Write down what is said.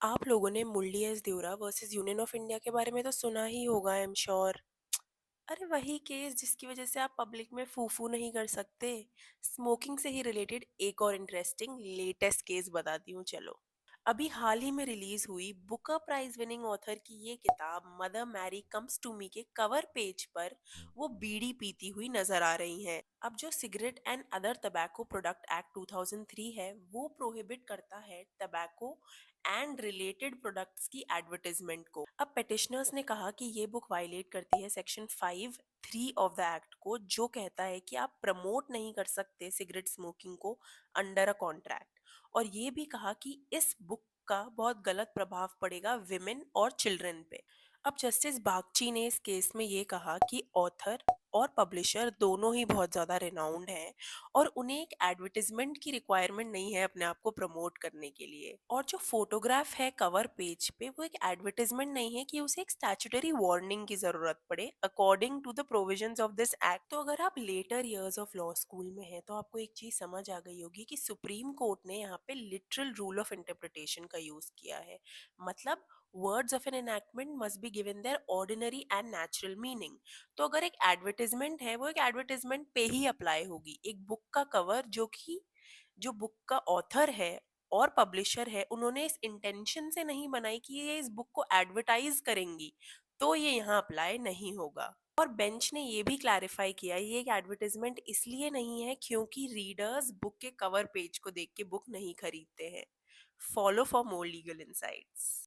आप लोगों ने Murli S Deora versus union of India के बारे में तो सुना ही होगा, आई एम श्योर। अरे वही केस जिसकी वजह से आप पब्लिक में फूफू नहीं कर सकते। स्मोकिंग से ही रिलेटेड एक और इंटरेस्टिंग लेटेस्ट केस बताती हूँ, चलो। अभी हाल ही में रिलीज हुई बुकर प्राइज विनिंग ऑथर की ये किताब Mother Mary Comes to Me के कवर पेज पर वो बीड़ी पीती हुई नजर आ रही हैं। अब जो cigarette and other tobacco product act 2003 है वो प्रोहिबिट करता है टबैको एंड रिलेटेड प्रोडक्ट्स की एडवर्टाइजमेंट को। अब पेटिशनर्स ने कहा कि ये बुक वायलेट करती है सेक्शन 5(3) ऑफ द एक्ट को, जो कहता है कि आप प्रमोट नहीं कर सकते सिगरेट स्मोकिंग को अंडर अ कॉन्ट्रैक्ट। और ये भी कहा कि इस बुक का बहुत गलत प्रभाव पड़ेगा विमेन और चिल्ड्रन पे। अब जस्टिस बागची ने इस केस में ये कहा कि ऑथर और पब्लिशर दोनों ही बहुत ज़्यादा रिनाउंड हैं और उन्हें एक एडवर्टाइजमेंट की रिक्वायरमेंट नहीं है अपने आप को प्रमोट करने के लिए। और जो फोटोग्राफ है कवर पेज पे वो एक एडवर्टाइजमेंट नहीं है कि उसे एक स्टैट्यूटरी वार्निंग की ज़रूरत पड़े according to the provisions of this act. तो अगर आप later years of law school में हैं तो आपको एक चीज़ समझ आ गई होगी कि सुप्रीम कोर्ट ने यहाँ पे लिटरल रूल ऑफ इंटरप्रिटेशन का यूज़ किया है। मतलब words of an enactment must be given their ordinary and natural meaning। तो अगर एक एडवर्टाइजमेंट है वो एक एडवर्टाइजमेंट पे ही अप्लाई होगी। एक बुक का कवर जो बुक का ऑथर है और पब्लिशर है उन्होंने इस इंटेंशन से नहीं बनाई कि ये इस बुक को एडवर्टाइज करेंगी, तो ये यहाँ अप्लाई नहीं होगा। और बेंच ने ये भी क्लैरिफाई किया ये एक एडवर्टाइजमेंट इसलिए नहीं है क्योंकि रीडर्स बुक के कवर पेज को देख के बुक नहीं खरीदते हैं। Follow for more legal insights.